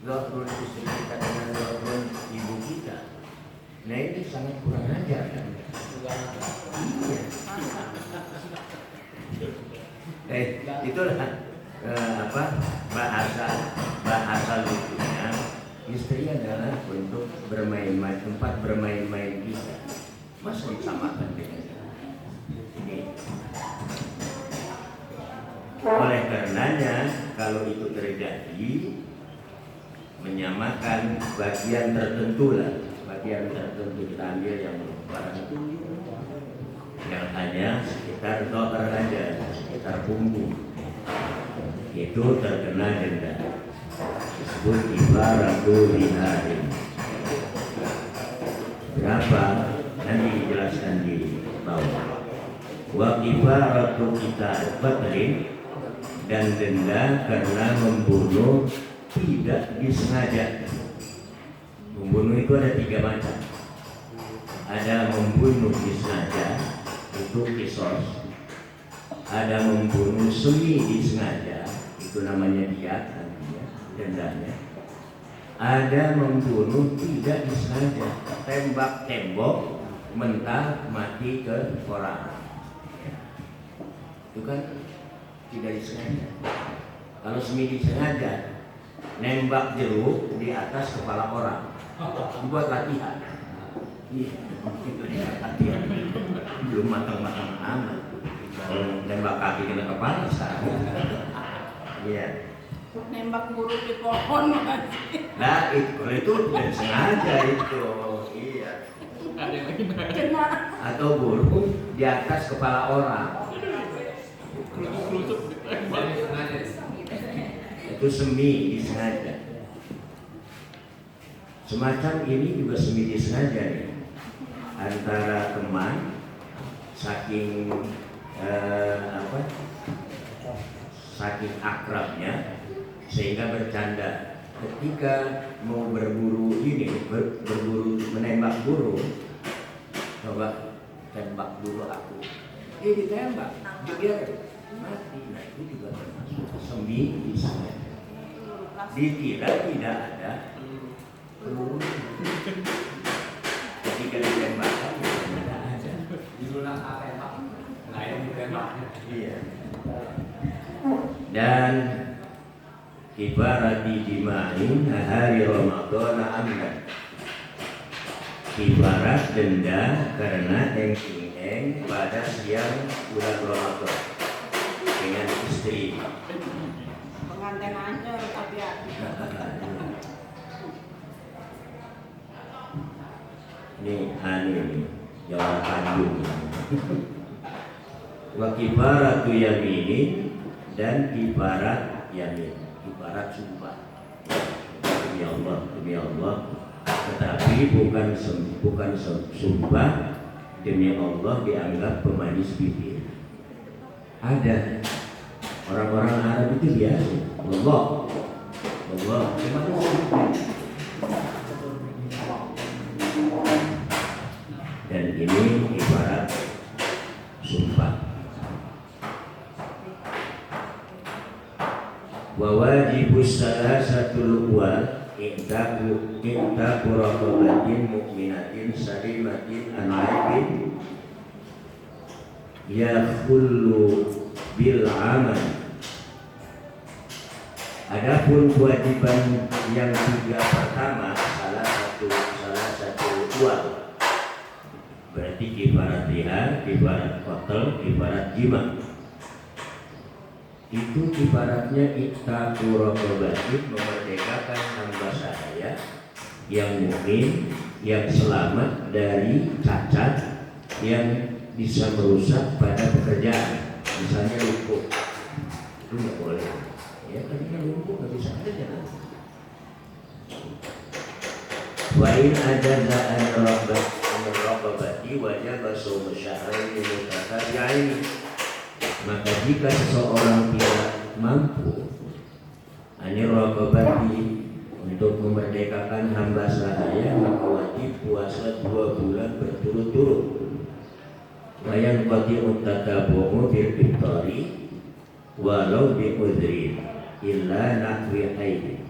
lockdown istri kita dengan lockdown ibu kita. Nah ini sangat kurang ajar kan? Iya. Itulah bahasa lucunya. Istri adalah untuk bermain-main, tempat bermain-main kita. Masa disamakan dengan ini? Oleh karenanya, kalau itu terjadi, menyamakan bagian tertentu lah, bagian tertentu kita ambil yang barang itu yang hanya sekitar dolar aja, sekitar punggung, itu terkena denda. Disebut ibaratu dinarin. Berapa? Nanti dijelaskan di bawah. Wa ibaratu kita batrin, dan denda karena membunuh tidak disengaja. Membunuh itu ada 3 macam. Ada membunuh disengaja, itu kisos. Ada membunuh semi disengaja, itu namanya diat, artinya dendanya. Ada membunuh tidak disengaja, tembak tembok mentah mati ke orang. Itu kan tidak disengaja. Kalau semi disengaja, nembak jeruk di atas kepala orang, buat latihan. Iya, itu dia latihan. Belum matang-matang amat. Nembak kaki kena kepala sekarang. Iya. Nembak burung di pohon masih. Nah itu tidak sengaja itu. Iya. Kena. Atau burung di atas kepala orang. Itu semi disengaja. Semacam ini juga semi disengaja nih. Antara teman saking saking akrabnya sehingga bercanda ketika mau berburu ini, berburu menembak burung, coba tembak dulu aku. Ditembak, dia mati. Nah itu juga termasuk semi disengaja. Dikira tidak ada peluru. Ketika ditembakkan tidak ada. Diulang apa ya Pak? Nah yang ditembaknya. Iya. Dan ibarat dijimain hari Ramadan amdan. Ibarat denda karena engking pada siang bulan Ramadan dengan istri. Pengantin aja tapi ya. Ini nih Jawa Bandung. Wa kibaratu yaminin, dan ibarat yamin, ibarat sumpah. Demi Allah, tetapi bukan sumpah demi Allah dianggap pemanis bibir. Ada orang-orang Arab itu biasa, Allah, dan ini ibarat sumpah. Wa wajibus salasatul awal intaku raqabatin mu'minatin salimatin an aibin yakhullu bil amal. Adapun kewajiban yang 3 pertama, salah satu awal, berarti kifarat liha, kifarat qatl, kifarat jima. Itu kifaratnya ittaqu raqabatin, memerdekakan hamba sahaya yang mukmin, yang selamat dari cacat yang bisa merusak pada pekerjaan, misalnya lumpuh. Itu nggak boleh. Ya karena lumpuh nggak bisa kerja. Wa in ajaza an raqabati wajib shaum syahrain mutatabi'ain. Maka jika seseorang tidak mampu raqabati untuk memerdekakan hamba sahaya, maka wajib puasa 2 bulan berturut-turut. Wayan qati'ut tatabu'u bil fitrari walau bi udhrin illa nahwi haid.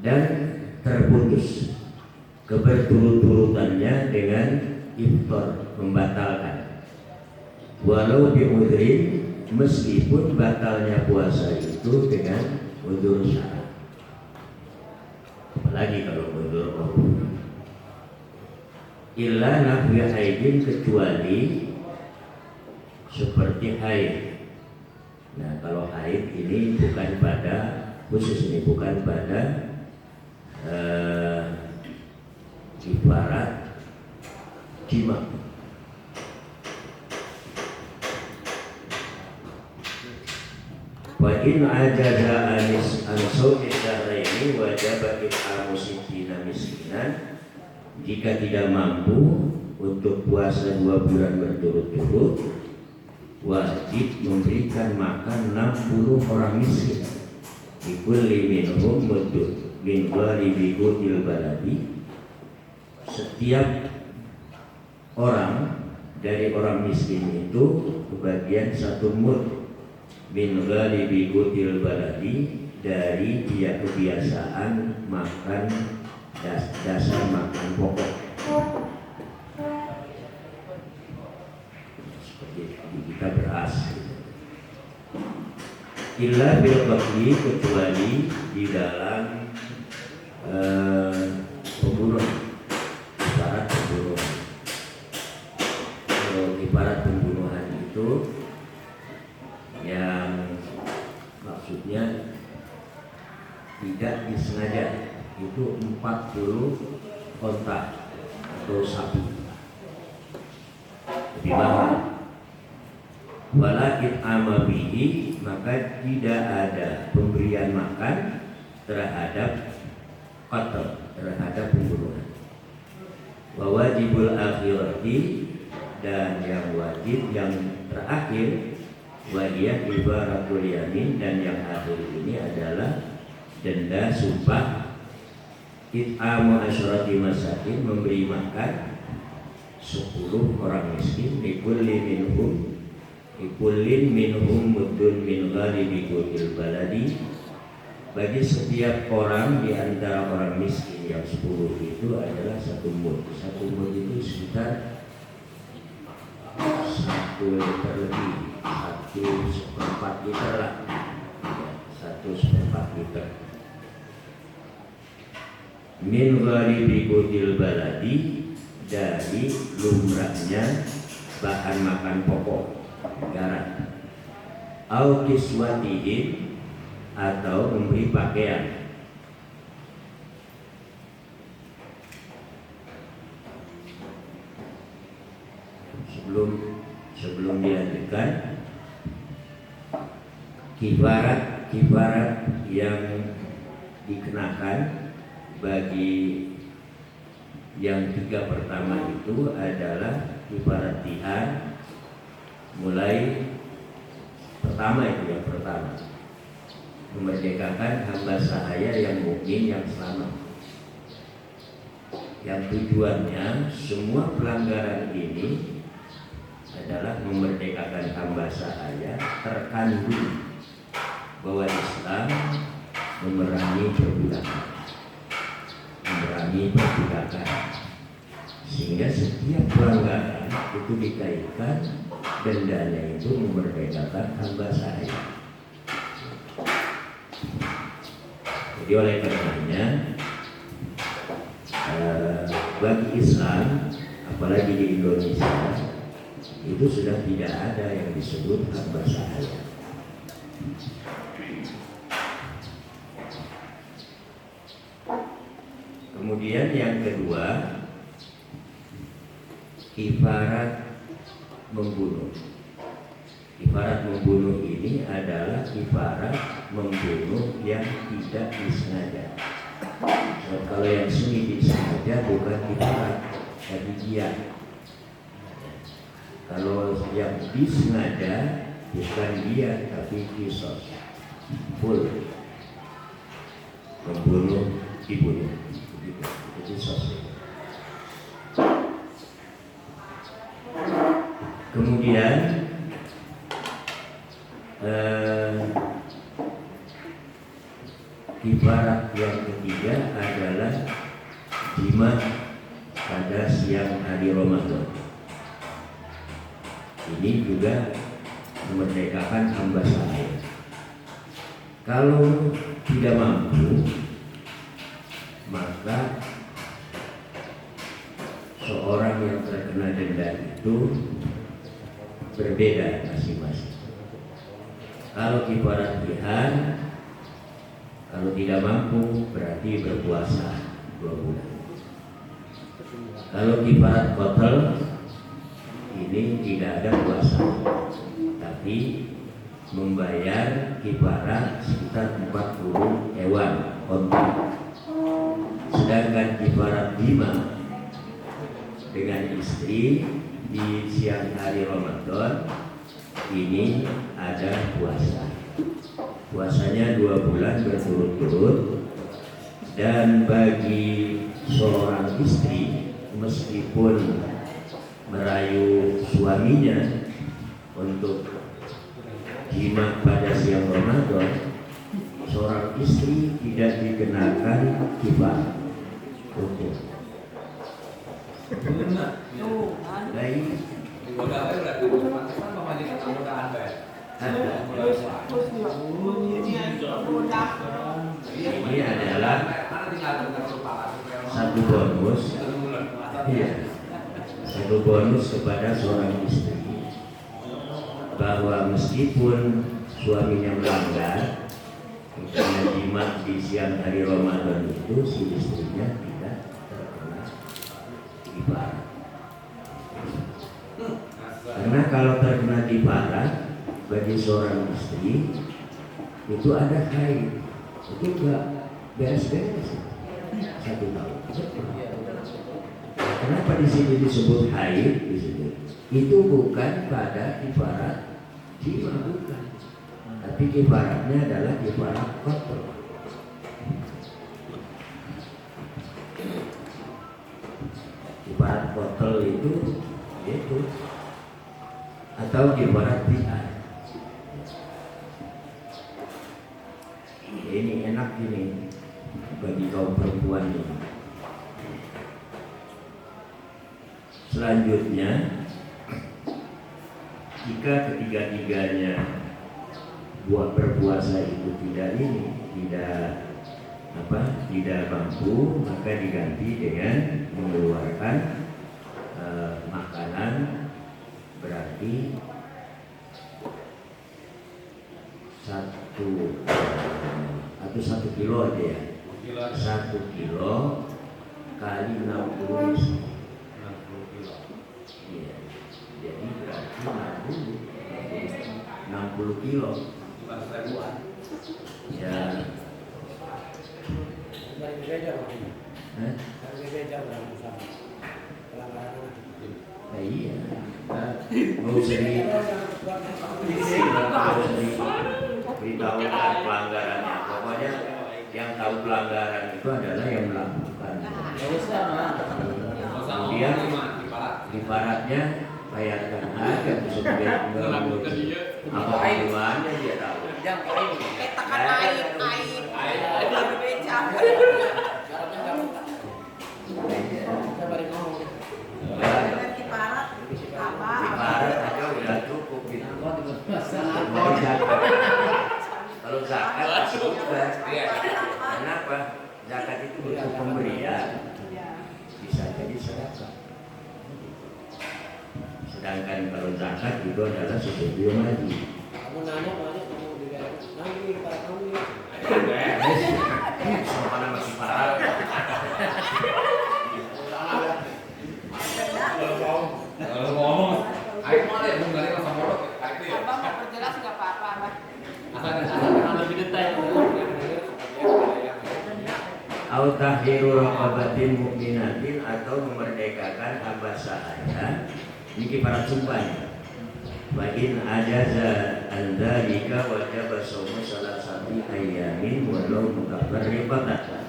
dan terputus keberturut-turutannya dengan iftar, membatalkan. Walau bi'udhrin, meskipun batalnya puasa itu dengan udzur syar'i. Apalagi kalau udzur umum. Illa nafwi haidin, kecuali seperti haid. Nah, kalau haid ini bukan pada khusus, ini bukan pada ibarat jima. Wa in ajaza anis ansawmi syahraini wajaba it'amu sittina miskinan. Jika tidak mampu untuk puasa 2 bulan berturut-turut, wajib memberikan makan 60 orang miskin. Likulli minhum muddun min ghalibi qutil baladi. Setiap orang dari orang miskin itu kebagian 1 mud min ghalibi qutil baladi, dari dia kebiasaan makan dasar makan pokok. Seperti kita beras. Illa bil qatli, kecuali di dalam pembunuhan, ibarat pembunuhan. Kalau ibarat pembunuhan itu yang maksudnya tidak disengaja, itu 40 onta atau sapi, lebih mahal. Walakin amabihi, maka tidak ada pemberian makan terhadap qatl, terhadap pembunuhan. Wa wajibul akhirati, dan yang wajib yang terakhir, wa hiya ibaratul yamin, dan yang akhir ini adalah denda sumpah. It'amu asyrati masakin, memberi makan 10 orang miskin. Likullin minhum muddun min ghalibi qutil baladi, bagi setiap orang di antara orang miskin yang 10 itu adalah 1 mud. 1 mud itu sekitar 1 liter lebih, 1/4 liter lah, 1/4 liter. Min ghalibi qutil baladi, dari lumrahnya bahan makan pokok negara. Au kiswatihim, atau memberi pakaian. Sebelum dilanjutkan, kifarat yang dikenakan bagi yang 3 pertama itu adalah kifarat tihan. Mulai pertama, itu yang pertama, memerdekakan hamba sahaya yang mukmin yang selamat, yang tujuannya semua pelanggaran ini adalah memerdekakan hamba sahaya, terkandung bahwa Islam memerangi perbudakan, sehingga setiap pelanggaran itu dikaitkan dendanya itu memerdekakan hamba sahaya. Jadi oleh karenanya bagi Islam, apalagi di Indonesia, itu sudah tidak ada yang disebut hamba sahaya. Kemudian yang kedua, kifarat membunuh. Kifarat membunuh ini adalah kifarat membunuh yang tidak disengaja. So, kalau yang sini disengaja bukan kifarat, tapi dia. Kalau yang disengaja bukan dia, tapi kisos, full membunuh, dibunuh. Itu sosial. Kemudian kifarat yang ketiga adalah jima pada siang hari Ramadan. Ini juga memerdekakan hamba sahaya. Kalau tidak mampu, maka seorang yang terkena denda itu berbeda masing-masing. Kalau kifarat jihad, kalau tidak mampu berarti berpuasa 2 bulan. Kalau kifarat qatl ini tidak ada puasa, tapi membayar kifarat sekitar 40 hewan onta. Sedangkan kifarat jima dengan istri di siang hari Ramadan ini ada puasa. Puasanya 2 bulan berturut-turut, dan bagi seorang istri meskipun merayu suaminya untuk jima pada siang Ramadan, seorang istri tidak dikenakan kifarat hukum. Baik. Ini adalah satu bonus, iya, satu bonus kepada seorang istri, bahwa meskipun suaminya melanggar karena jima di siang hari Ramadan itu, si istrinya tidak terkena kifarat. Karena kalau terkena kifarat bagi seorang istri itu ada haid, itu enggak beres-beres 1 tahun. Kenapa di sini disebut haid di situ? Itu bukan pada kifarat jima, bukan. Tapi kifaratnya adalah kifarat qatl. Kifarat qatl itu atau kifarat jihad. Ini enak ini bagi kaum perempuan ini. Selanjutnya, jika ketiga-tiganya buat berpuasa itu tidak mampu, maka diganti dengan mengeluarkan makanan, berarti 1 kilo aja ya. 1 kilo kali 60 kilo. Iya. Jadi berarti 60 kilo. Ya. Nah, iya. Mau sering beritahukan pelanggarannya. Pokoknya yang tahu pelanggaran itu adalah yang melakukan. Kemudian kifaratnya bayarkan aja sebagai apa hubungannya dia tahu. Tekan air berbeda. Kifarat aja udah cukup gitu. Kalau zakat juga, kenapa? Zakat itu untuk pemberian, bisa jadi sedekah. Sedangkan kalau zakat itu adalah sesuatu yang wajib. Kamu nanya kamu nanti para kamu ya. Sama nama kifarat. Kalau ngomong, ayo malah ya, nggak ada sama orang kayak itu ya. Abang mau perjelas nggak apa-apa, Abang. Asalkan lebih detail. Au tahriru raqabatin mu'minatin, atau memerdekakan hamba sahaya. Ini kifarat sumpah. Wa in ajaza an dzalika wajaba shaumu salasati ayyamin walau mutafarriqatan.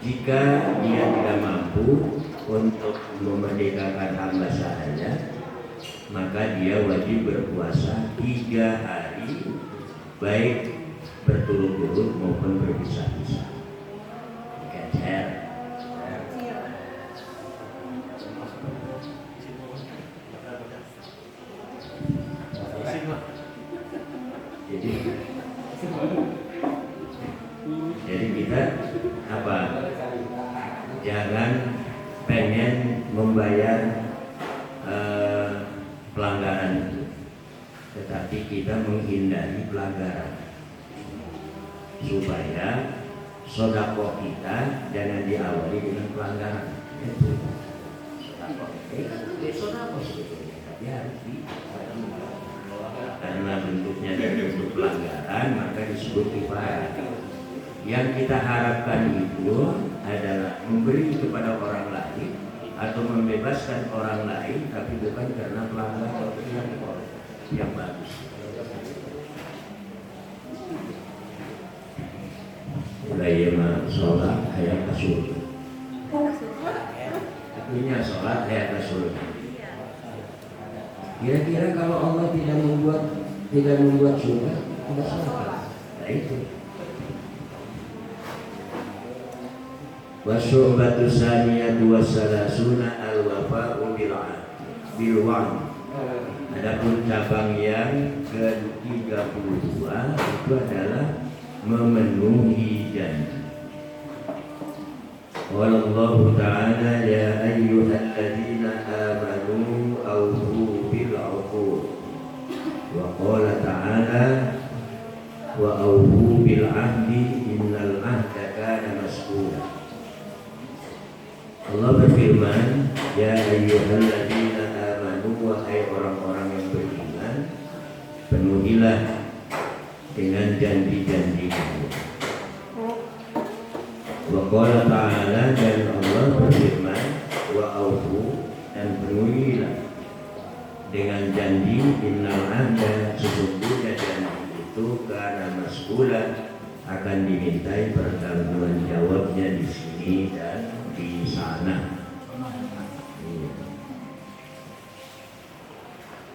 Jika dia tidak mampu untuk memerdekakan hamba sahaya, maka dia wajib berpuasa 3 hari, baik berturut-turut maupun berpisah. kita apa? Jangan pengen membayar pelanggaran itu, tetapi kita menghindari pelanggaran supaya sodako kita jangan diawali dengan pelanggaran. Itu sodako sebetulnya, tapi harus karena bentuknya bentuk pelanggaran maka disebut kifarah. Yang kita harapkan itu adalah memberi kepada orang lain atau membebaskan orang lain, tapi bukan karena pelanggaran yang bagus. Ulayama sholat hayat rasul. Artinya sholat hayat rasul. Kira-kira kalau Allah tidak membuat surga, tidak sholat. Nah itu. Wasyu'batu saniyatu wassalasuna al-wafa'u bil-wa'd. Adapun cabang yang ke-32 itu adalah memenuhi janji. Wallahu ta'ala ya ayyuhalladzina amanu awfu bil-'uqud. Wa qala ta'ala wa awfu bil-'ahdi innal 'ahda kana mas'ula. Allah berfirman, ya ayyuhalladzina amanu, wahai orang-orang yang beriman, penuhilah dengan janji-janji kamu. Wa qala ta'ala, dan Allah berfirman, wa aufu, dan penuhilah dengan janji, innal ahda, sesungguhnya janji itu karena mas'ulan, akan dimintai pertanggungan jawabnya di sini dan di sana.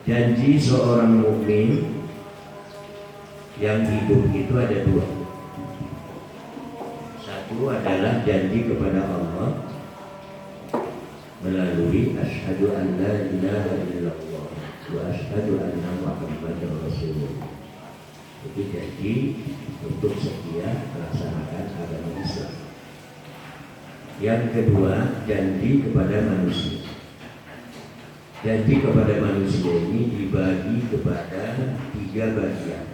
Janji seorang mukmin yang hidup itu ada dua. Satu adalah janji kepada Allah melalui asyhadu an la ilaha illallah wa asyhadu anna muhammadar rasulullah. Itu janji untuk setia melaksanakan agama Islam. Yang kedua, janji kepada manusia. Janji kepada manusia ini dibagi kepada 3 bagian.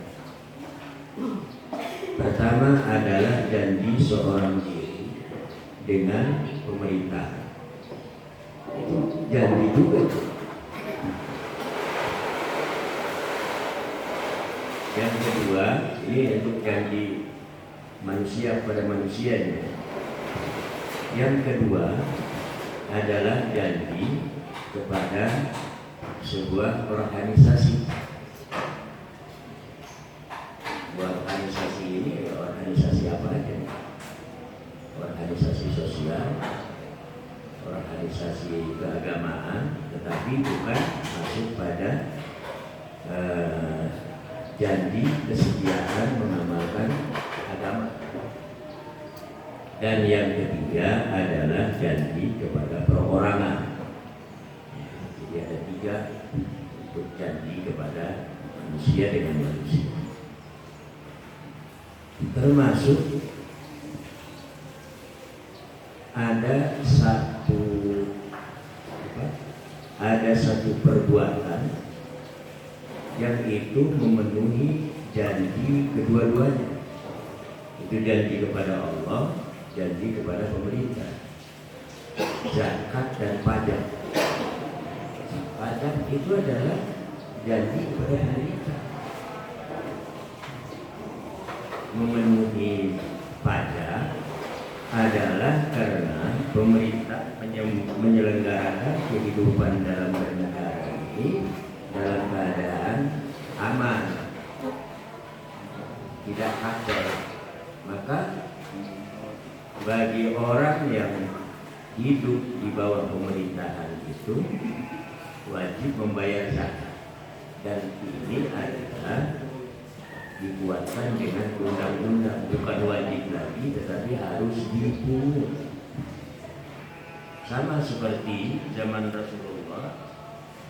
Pertama adalah janji seorang diri dengan pemerintah. Itu janji juga. Yang kedua, ini untuk janji manusia kepada manusianya. Yang kedua adalah janji kepada sebuah organisasi. Organisasi ini organisasi apa aja? Organisasi sosial, organisasi keagamaan, tetapi bukan masuk pada janji kesetiaan mengamalkan agama. Dan yang ketiga adalah janji kepada perorangan. Jadi ada 3 untuk janji kepada manusia dengan manusia. Termasuk ada satu perbuatan yang itu memenuhi janji kedua-duanya. Itu janji kepada Allah, janji kepada pemerintah. Zakat dan pajak. Pajak itu adalah janji kepada pemerintah. Memenuhi pajak adalah karena pemerintah menyelenggarakan kehidupan dalam bernegara ini dalam keadaan aman, tidak kacau. Maka bagi orang yang hidup di bawah pemerintahan itu wajib membayar zakat, dan ini adalah dikuatkan dengan undang-undang, bukan wajib lagi tetapi harus dipungut. Sama seperti zaman Rasulullah,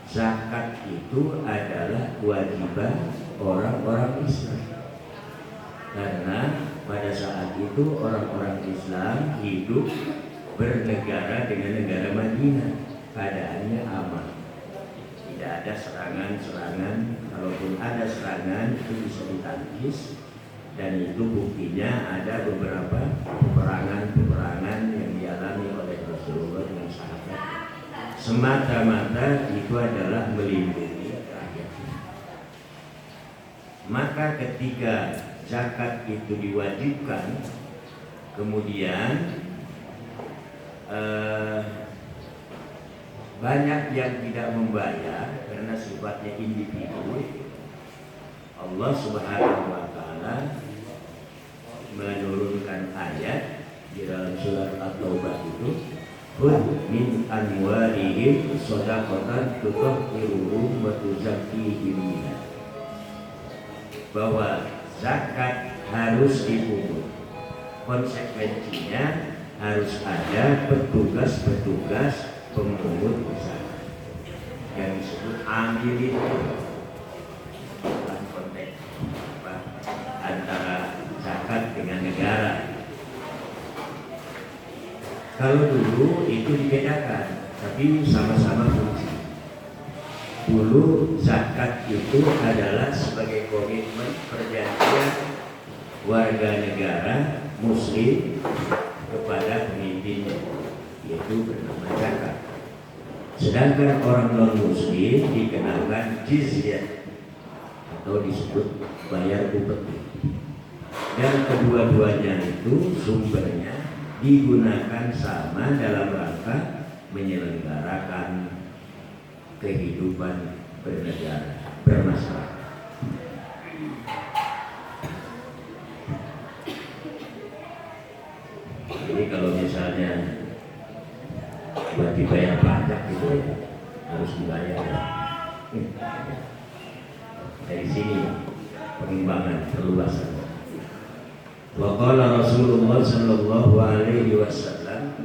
zakat itu adalah kewajiban orang-orang Islam, karena pada saat itu orang-orang Islam hidup bernegara dengan negara Madinah, keadaannya aman, tidak ada serangan-serangan. Kalaupun ada serangan itu bisa ditangkis, dan itu buktinya ada beberapa peperangan yang dialami oleh Rasulullah dengan sahabat. Semata-mata itu adalah melindungi rakyat. Maka ketika zakat itu diwajibkan, kemudian banyak yang tidak membayar karena sifatnya individu. Allah Subhanahu wa Ta'ala menurunkan ayat di dalam surat At-Taubah itu, "Khudh min amwalihim shadaqatan tutahhiruhum wa tuzakkihim biha." Bahwa zakat harus dipungut. Konsekuensinya harus ada petugas-petugas pemungut zakat yang disebut amil itu, dalam konteks antara zakat dengan negara. Kalau dulu itu dibedakan, tapi sama-sama fungsi. Dulu zakat itu adalah sebagai komitmen perjanjian warga negara Muslim kepada pemimpinnya, yaitu bernama zakat. Sedangkan orang non-Muslim dikenakan jizyah atau disebut bayar upeti. Dan kedua-duanya itu sumbernya digunakan sama dalam rangka menyelenggarakan kehidupan bernegara, bermasyarakat. Jadi kalau misalnya buat dibayar pajak itu harus dibayar. Dari sini pengembangan perluasan. Wa qala Rasulullah sallallahu alaihi wasallam,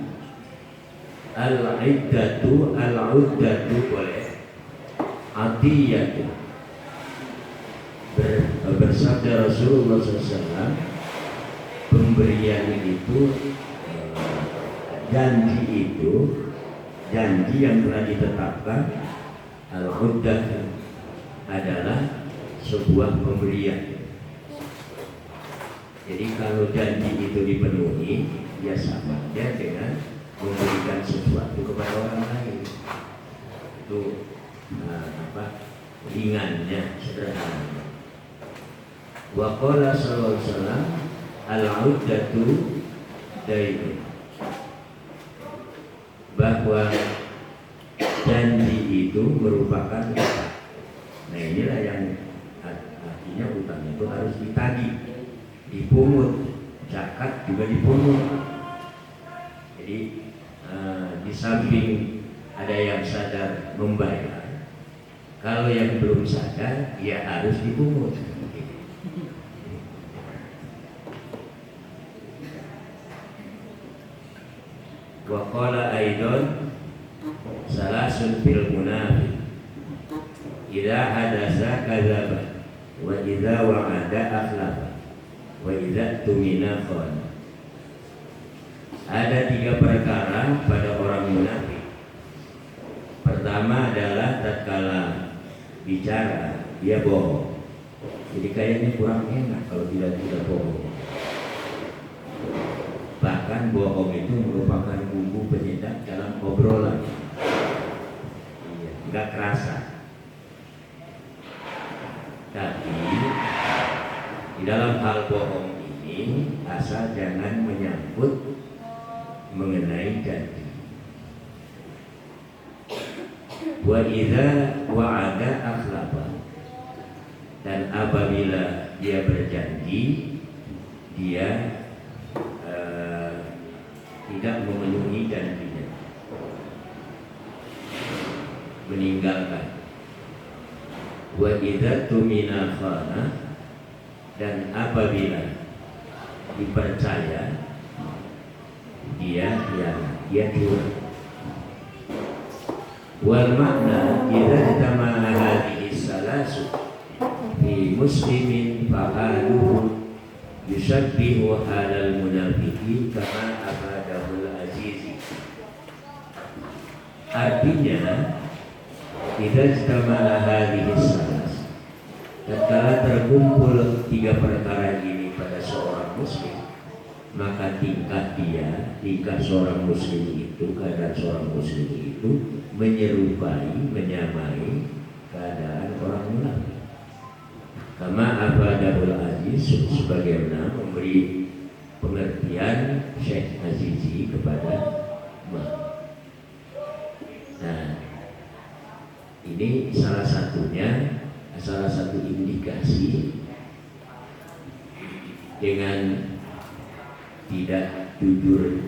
al-iddatu boleh, atiyatu. Bersabda Rasulullah SAW, pemberian itu, janji yang telah ditetapkan. Al-uddah adalah sebuah pemberian. Jadi kalau janji itu dipenuhi, ya sama aja dengan memberikan sesuatu kepada orang lain. Itu ringannya, sederhana. Wa qala sallallahu alaihi wasallam, al-uddatu dainun. Bahwa janji itu merupakan utang. Nah inilah yang artinya utang itu harus ditagih, dipungut, zakat juga dipungut. Jadi di samping ada yang sadar membayar, kalau yang belum sadar ya harus dipungut. Wa qala aidan salasun fil munafiq, idza hadasa kadzaba, wa idza wa'ada akhlafa, wa idza tumina khana. Ada 3 perkara pada orang munafik. Pertama adalah tatkala bicara dia bohong. Jadi kayaknya kurang enak kalau tidak bohong. Bahkan bohong itu merupakan bumbu penyedap dalam obrolan. Enggak kerasa. Tapi di dalam hal bohong ini asal jangan menyangkut mengenai janji. Wa idza wa'ada akhlafa. Dan apabila dia berjanji, dia tidak memenuhi janjinya, meninggalkan. Wa idza tumina khana. Dan apabila dipercaya, dia curang. Wal makna idza tama'a hadhihi salasu fi muslimin fa'aluhu yushabbihu halal munafiqin kama abadahul azizi. Artinya idza ijtama'a hadhihi salas, tatkala terkumpul tiga perkara ini pada seorang muslim, maka tingkat seorang muslim itu, keadaan seorang muslim itu menyerupai, menyamai keadaan orang munafik. Kama abadahul aziz, sebagaimana memberi pengertian Syekh Azizi kepada Nah, ini salah satu indikasi dengan tidak jujur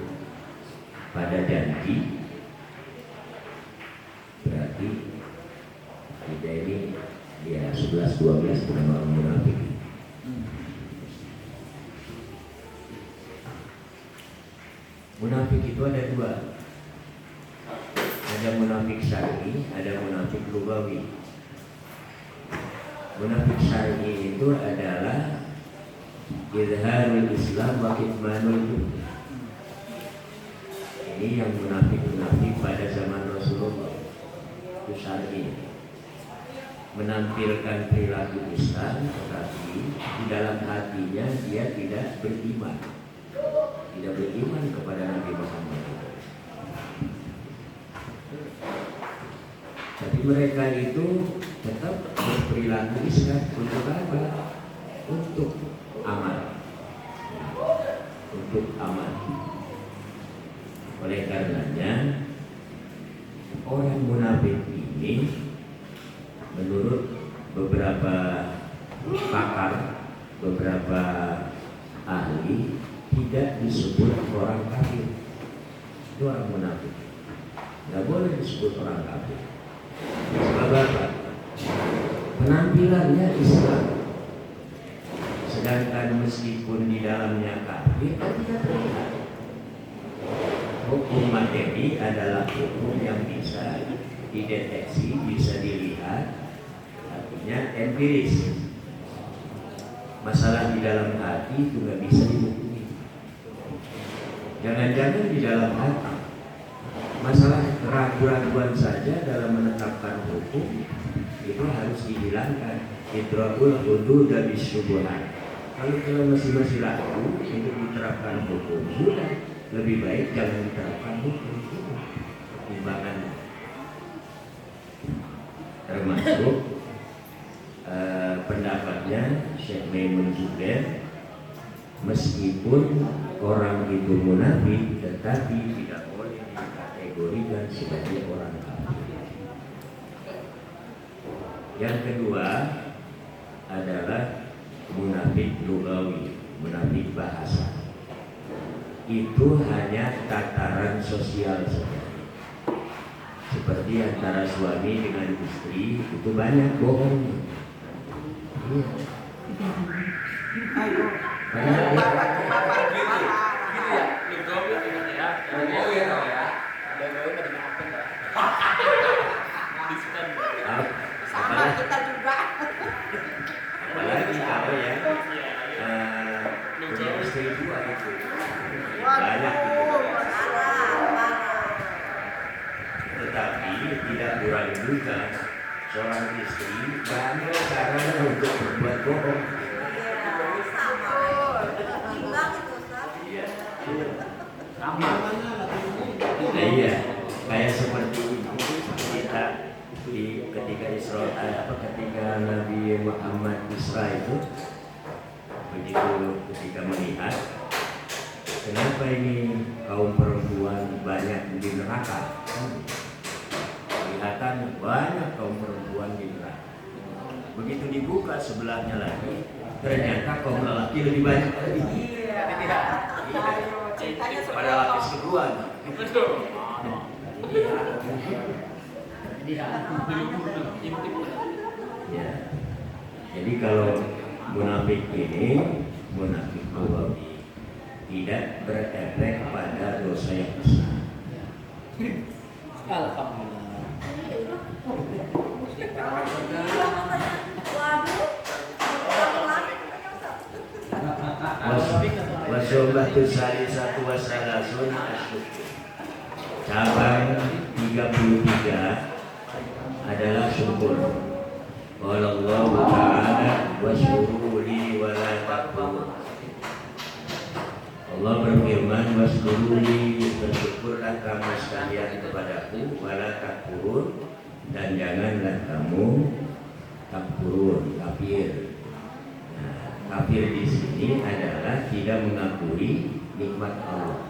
pada janji, berarti kita ini ya 11-12 bukan orang munafik. Munafik itu ada dua. Ada munafik syar'i, ada munafik lugawi. Munafik syar'i itu adalah izharul Islam wa kitmanul kufr. Ini yang munafik pada zaman Rasulullah. Itu syar'i. Menampilkan perilaku Islam, tetapi di dalam hatinya dia tidak beriman. Tidak beriman kepada Nabi Muhammad. Jadi mereka itu tetap berperilaku Islam untuk apa? Untuk amal. Untuk amal. Oleh karenanya orang munafik ini menurut beberapa pakar, beberapa ahli tidak disebut orang kafir. Itu orang munafik. Tidak boleh disebut orang kafir. Sebab apa? Penampilannya Islam, sedangkan meskipun di dalamnya kafir, tidak terlihat. Hukum materi adalah hukum yang bisa dideteksi, bisa dilihat, artinya empiris. Masalah di dalam hati itu nggak bisa dihukumi. Jangan-jangan di dalam hati masalah keraguan-raguan saja dalam menetapkan hukum itu harus dihilangkan. Idra'ul hudud bis syubhat. Kalau masih ragu untuk diterapkan hukum, sudah lebih baik jangan diterapkan hukum. Timbangan termasuk pendapatnya Syekh Maimun Zubair, meskipun orang itu munafik tetapi tidak boleh dikategorikan sebagai orang kafir. Yang kedua adalah munafik lugawi, munafik bahasa. Itu hanya tataran sosial saja. Seperti antara suami dengan istri itu banyak bohongnya. Iya. Ayo. Bapak. Sama kita juga. Apalagi kalau ya punya istri dua itu banyak itu. Tetapi tidak kurang juga seorang istri banyak caranya untuk berbuat bohong. Nah iya, kayak seperti kita ketika ketika Nabi Muhammad Isra itu, begitu ketika melihat kenapa ini kaum perempuan banyak di neraka, kelihatan banyak kaum perempuan di neraka. Begitu dibuka sebelahnya lagi, ternyata kaum lelaki lebih banyak lagi. Ceritanya Pada lapis kedua. Ya. Jadi kalau munafik ini munafik lugawi, tidak berefek pada dosa yang besar. Alhamdulillah. Wasobatu salisatu wasalasun asyukur. Cabang 33 adalah syukur. Allah Ta'ala wasyuruli wa la takfurun. Allah berfirman, wasyuruli, bersyukurlah kamu sekalian kepadaku, wa la takfurun, dan janganlah kamu takfurun, kafir. Nah, kafir di sini adalah tidak mengakui nikmat Allah.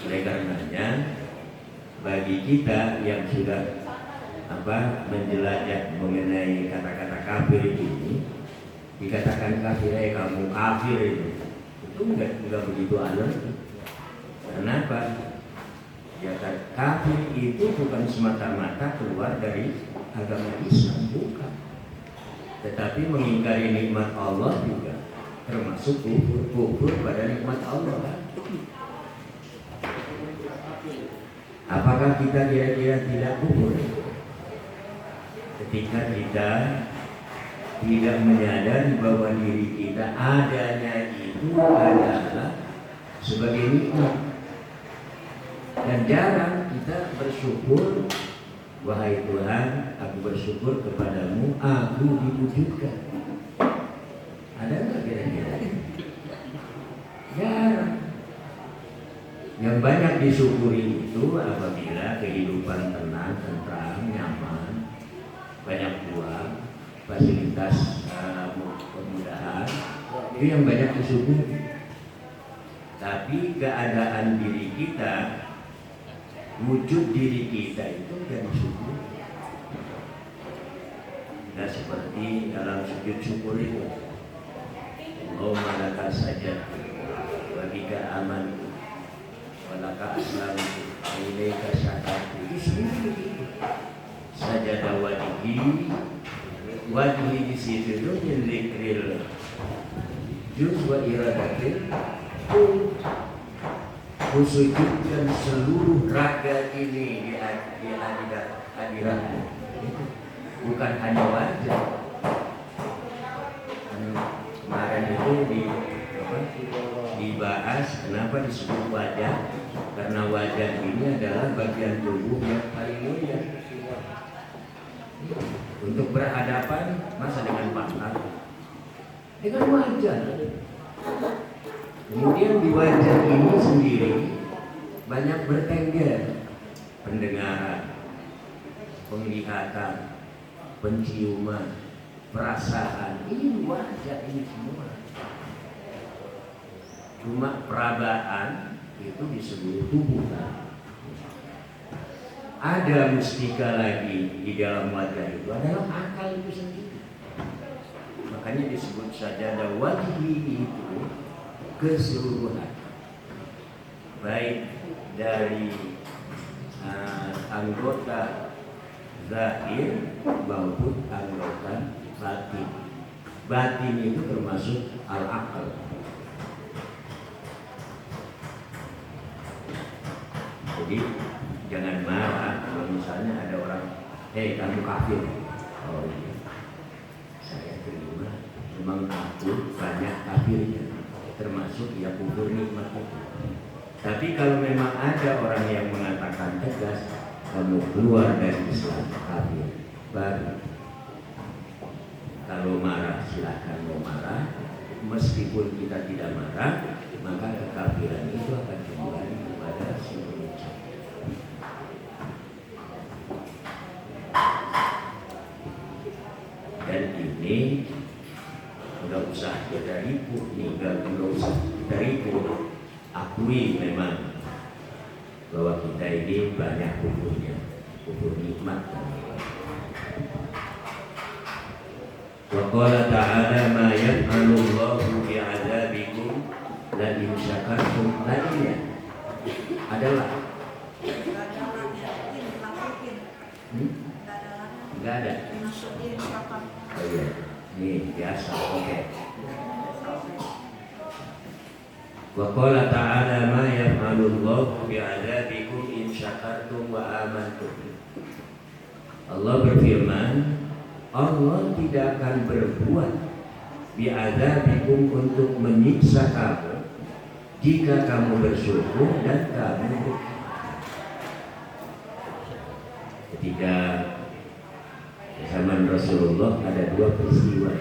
Oleh karenanya, bagi kita yang sudah menjelajah mengenai kata-kata kafir ini, dikatakan kafir, kamu kafir itu enggak begitu aneh. Kenapa? Ya, kafir itu bukan semata-mata keluar dari agama Islam, bukan. Tetapi mengingkari nikmat Allah juga termasuk kufur pada nikmat Allah. Apakah kita kira-kira tidak kufur? Ketika kita tidak menyadari bahwa diri kita adanya itu adalah sebagai nikmat, dan jarang kita bersyukur. Wahai Tuhan, aku bersyukur kepadamu, aku diwujudkan. Ada nggak kira-kira? Jarang. Yang banyak disyukuri itu apabila kehidupan tenang, tentram, nyaman, banyak uang, fasilitas kemudahan, itu yang banyak disyukuri. Tapi keadaan diri kita, wujud diri kita itu tidak disyukuri. Nah, seperti dalam sujud syukur itu, Allahumma laka sajadtu wa bika amantu wa laka aslamtu wa ilaika syakartu. Sajada wajhi di situ itu min dzikril juz wa iradatil kusujudkan seluruh raga ini di hadiratmu, bukan hanya wajah. Kemarin itu dibahas kenapa disebut wajah, karena wajah ini adalah bagian tubuh yang paling mulia. Untuk berhadapan masa dengan pakar, dengan wajah. Kemudian di wajah ini sendiri banyak bertengger, pendengaran, penglihatan, penciuman, perasaan. Ini wajah ini semua. Cuma perabaan itu di seluruh tubuh. Ada mustika lagi di dalam wajah itu, adalah akal itu sendiri. Makanya disebut sajadah wajhi itu keseluruhan, baik dari anggota zahir maupun anggota batin. Batin itu termasuk al-aqal. Jadi jangan marah kalau misalnya ada orang, kamu kafir. Oh iya, saya terima. Memang aku banyak kafirnya, termasuk ya kufur nikmat itu. Tapi kalau memang ada orang yang mengatakan tegas, kamu keluar dari Islam, kafir, baru. Kalau marah silakan mau marah, meskipun kita tidak marah, maka kekafiran itu akan kembali kepada si penucap. Dan ini nggak usah kita ribut nih, nggak usah kita ribut. Akui memang bahwa kita ini banyak kufurnya, kufur nikmat. Wa qala ta'ala ma yaf'alu Allahu bi'adzabikum la in syakartum la adalah enggak ada. Oh iya, ini biasa. Oke. Wa qala ta'ala ma yaf'alu Allahu bi'adzabikum in syakartum wa amantum. Allah berfirman, Allah tidak akan berbuat bi'adzabikum untuk menyiksa kamu jika kamu bersyukur dan kamu ketika zaman Rasulullah ada dua peristiwa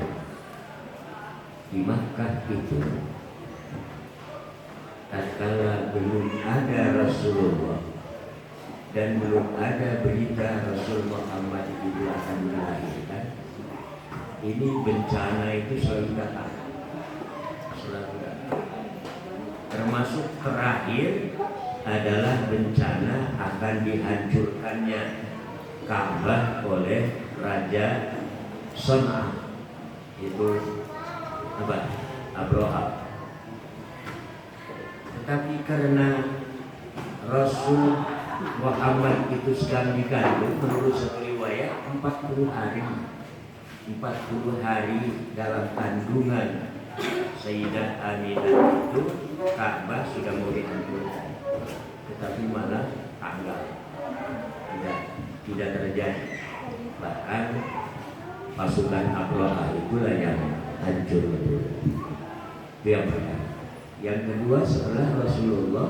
di Makkah itu. Tatkala belum ada Rasulullah dan belum ada berita Rasul Muhammad itu akan dilahirkan, ini bencana itu selalu datang, termasuk terakhir adalah bencana akan dihancurkannya Ka'bah oleh Raja Son'a, itu apa? Abraha. Tetapi karena Rasul Muhammad itu sedang dikandung, menurut satu riwayat 40 hari dalam kandungan Sayyidah Aminah itu Ka'bah sudah mau dihancurkan, tetapi malah tanggal tidak terjadi. Bahkan pasukan Abraha itulah yang hancur betul. Itu yang pertama. Yang kedua, setelah Rasulullah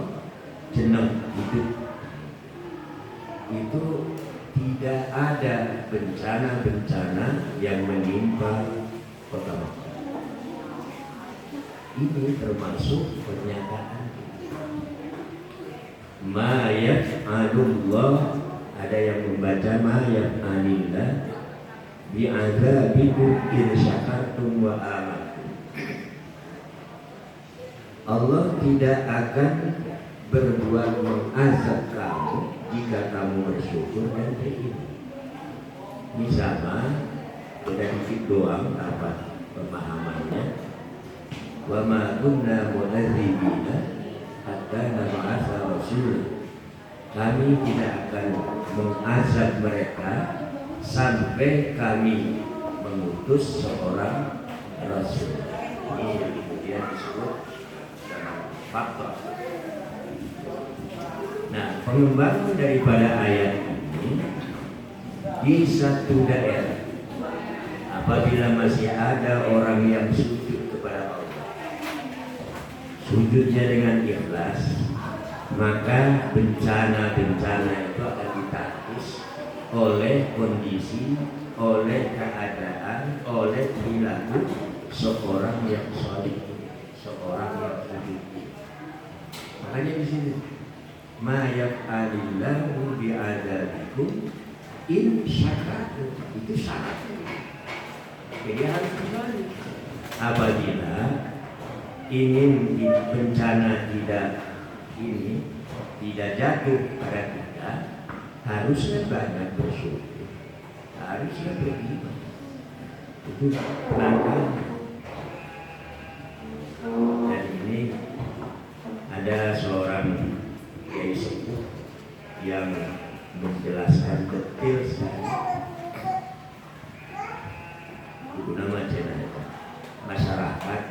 jeneng hidup itu tidak ada bencana-bencana yang menimpa kota Makkah. Ini termasuk pernyataan ma yaf'alullah, ada yang membaca ma yaf'alillah bi'adzabikum in syakartum wa amantum. Allah tidak akan berbuat mengazab kamu jika kamu bersyukur dan beriman. Ini sama, beda dikit doang apa pemahamannya. Wa ma kunna mu'adzibina hatta nab'atsa rasul. Kami tidak akan mengazab mereka sampai kami mengutus seorang rasul. Ini yang kemudian disebut faktor. Nah, pengembangan daripada ayat ini di satu daerah, apabila masih ada orang yang sujud kepada Allah, sujudnya dengan ikhlas, maka bencana-bencana itu akan ditangkis oleh kondisi, oleh keadaan, oleh perilaku seorang yang saleh, seorang yang sujud. Makanya di sini ma yaf'alillahu bi'adzabikum in syakartum, itu syarat. Jadi harus kembali. Apabila ingin bencana tidak jatuh pada kita, harusnya banyak bersyukur, harusnya beriman. Itu penangkalnya. Dan ini ada seorang kiai sepuh yang menjelaskan detail sekali. Ibu nama jenazah masyarakat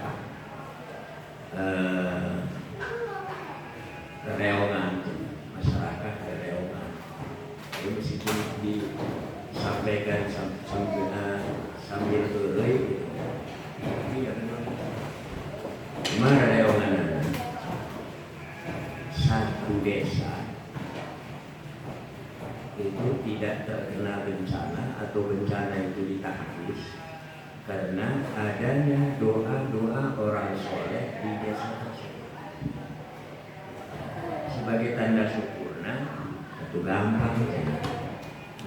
reongan, masyarakat reongan. Jadi meskipun disampaikan sambil berai, ini ya benar. Mana reongan? Satu desa itu tidak terkena bencana atau bencana itu ditangkis karena adanya doa-doa orang soleh di desa tersebut. Sebagai tanda syukurna, itu gampang ya,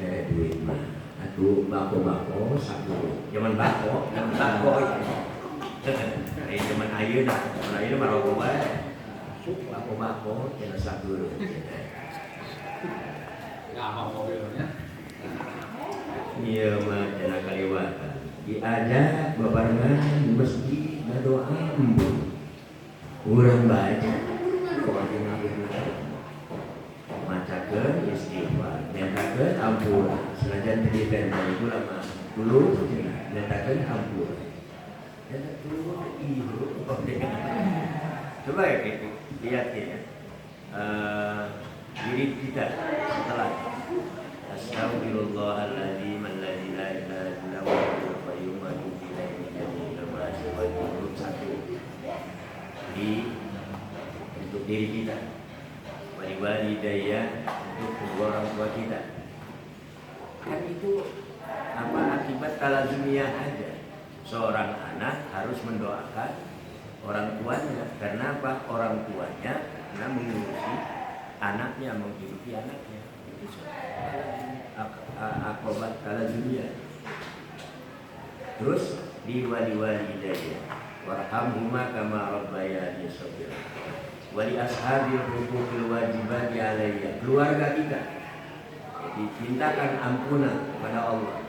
dari duit mah, atau bako-bako satu, zaman bako itu, zaman ayeuna, zaman ayeuna mah rokok bae. Bako-bako kena satu. Ya apa mobilnya? Iya mah kena kaliwatan. Diajak bebarengan di masjid berdoa embun. Urang baca doa macakeun istighfar, nyatakeun ampun. Senajan tadi tema itu lama dulu nyatakeun ampun. Nyatakeun ieu. Coba ya gitu. Lihat ya, diri kita setelah Astaghfirullahaladzim alladzi la ilaha illa huwal qayyum wa atubu ilaihi jami'al nomor satu untuk diri kita, wali daya untuk kedua orang tua kita. Kan itu akibat talazumiyah aja. Seorang anak harus mendoakan orang tuanya. Karena apa? Orang tuanya karena mengurusi anaknya, menghidupi anaknya. Itu akibat talazumiyah. Terus di wali daya, warhamhuma kama rabbayani shaghira. Wali ashabil huquqil wajibati alayya. Keluarga kita dimintakan ampunan kepada Allah.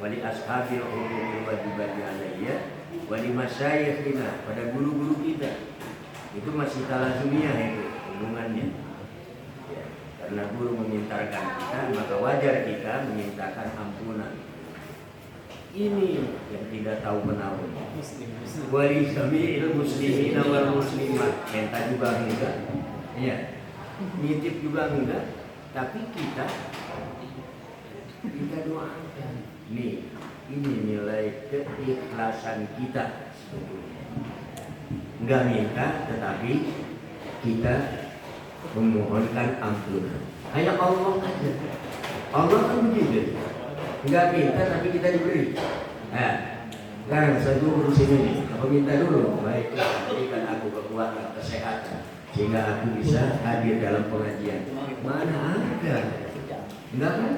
Wali ashabil huquqil wajibati alayya, wali masyayikhina, pada guru-guru kita. Itu masih talazumiyah itu hubungannya. Ya, karena guru memintakan kita, maka wajar kita memintakan ampunan. Ini yang tidak tahu menahu. Wali jami'il muslimin wal muslimat, minta juga enggak. Iya. Nitip juga enggak, tapi kita doakan. Nih, ini nilai keikhlasan kita sebetulnya. Enggak minta, tetapi kita memohonkan ampunan. Hanya Allah aja. Allah kan begitu. Enggak minta tapi kita diberi. Nah, sekarang saya dulu di sini nih. Aku minta dulu, baiklah berikan aku kekuatan, kesehatan, sehingga aku bisa hadir dalam pengajian. Mana ada? Enggak kan?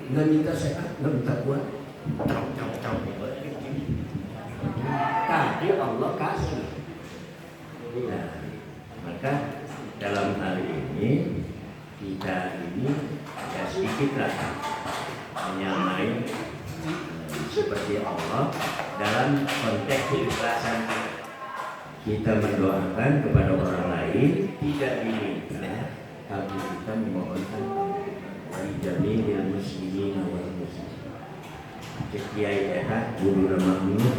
Enggak minta sehat, enggak minta kuat. Tapi Allah kasih. Nah, maka dalam hal ini kita ini ya sedikitlah menyamai seperti Allah dalam konteks keikhlasan kita mendoakan kepada orang lain tidak diminta, tapi kita memohonkan wali jami'il muslimin wal muslimat. Kiai eta guru nama Munut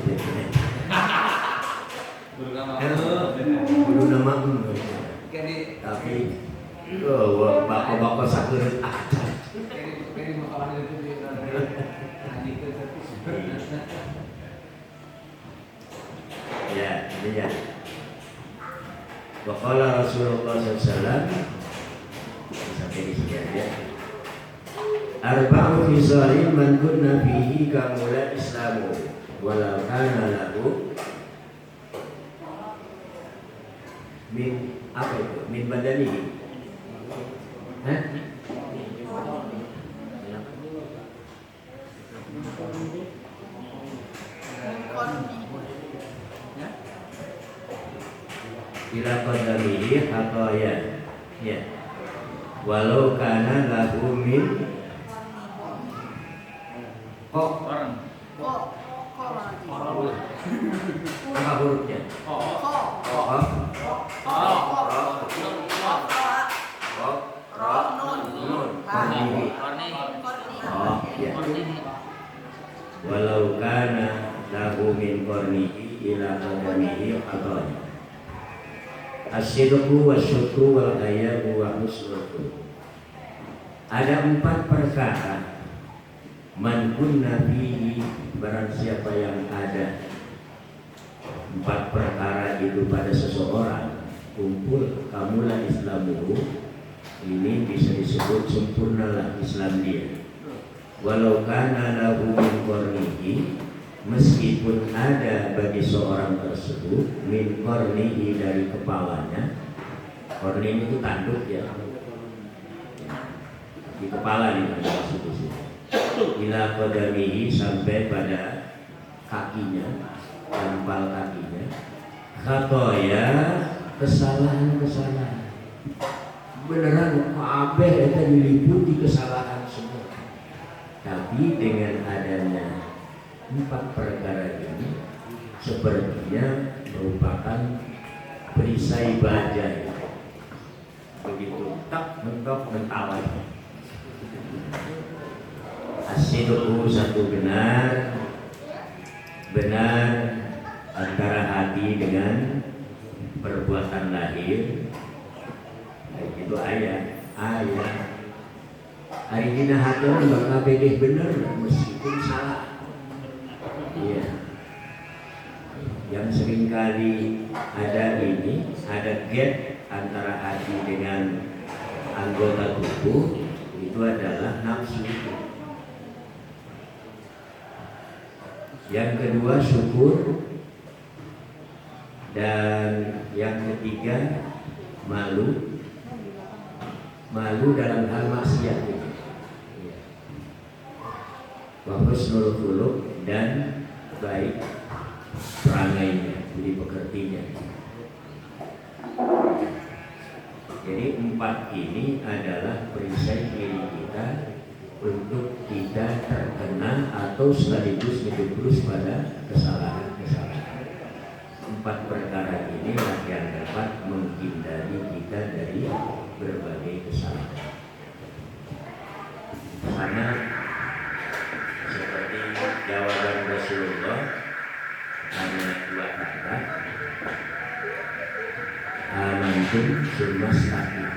guru nama Munut tapi bapak-bapak sakeut aja. Ya, ya. Waqala Rasulullah SAW sampai di sini aja. Arba'u khisalin man kunna fihi kamula islamu walau kana lahu min apa itu? Min badanihi. Hah? Ila qadamihi khataya. Ya. Walau kana lahu min apa hurufnya? Walau kana lahu min qarnihi ila qadamihi khataya. As-sidqu wasyukru wal hayabu wa husnul khuluq. Ada 4 perkara man kunna fihi, barang siapa yang ada 4 perkara itu pada seseorang, kumpul kamulah islamuhu, ini bisa disebut sempurnalah Islam dia. Walau kana lahu min qarnihi, meskipun ada bagi seorang tersebut min qarnihi, dari kepalanya. Qarni itu tanduk ya, di kepala nih maksud di sini. Ila qadamihi, sampai pada kakinya, tampal kakinya. Khataya, kesalahan-kesalahan. Beneran kabeh itu diliputi kesalahan semua. Tapi dengan adanya 4 perkara ini sepertinya merupakan perisai baja. Begitu tak mentok mentawai. As-sidqu, satu benar antara hati dengan perbuatan lahir. Itu ayat. Hari ini hati bakal bedeh bener meskipun salah. Iya. yang seringkali ada gap antara hati dengan anggota tubuh, itu adalah nafsu. Yang kedua syukur, dan yang ketiga malu dalam hal maksiat ini. Wa husnul khuluq, dan baik perangainya, budi pekertinya. Jadi 4 ini adalah perisai diri kita untuk tidak terkena atau sekaligus terus pada kesalahan-kesalahan. 4 perkara ini yang dapat menghindari kita dari berbagai kesalahan. Karena seperti jawaban Rasulullah hanya 2 kata, amantum summa istaqim.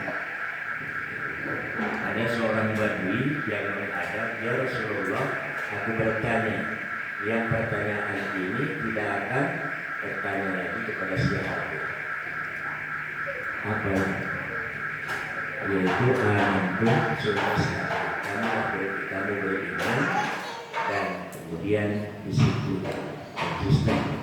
Ada seorang badui yang menghadap, ya Rasulullah, aku bertanya. Yang pertanyaan ini tidak akan bertanya lagi kepada siapa. Apa? Yaitu amantum summa istaqim. Kamu beriman dan kemudian di situ konsisten.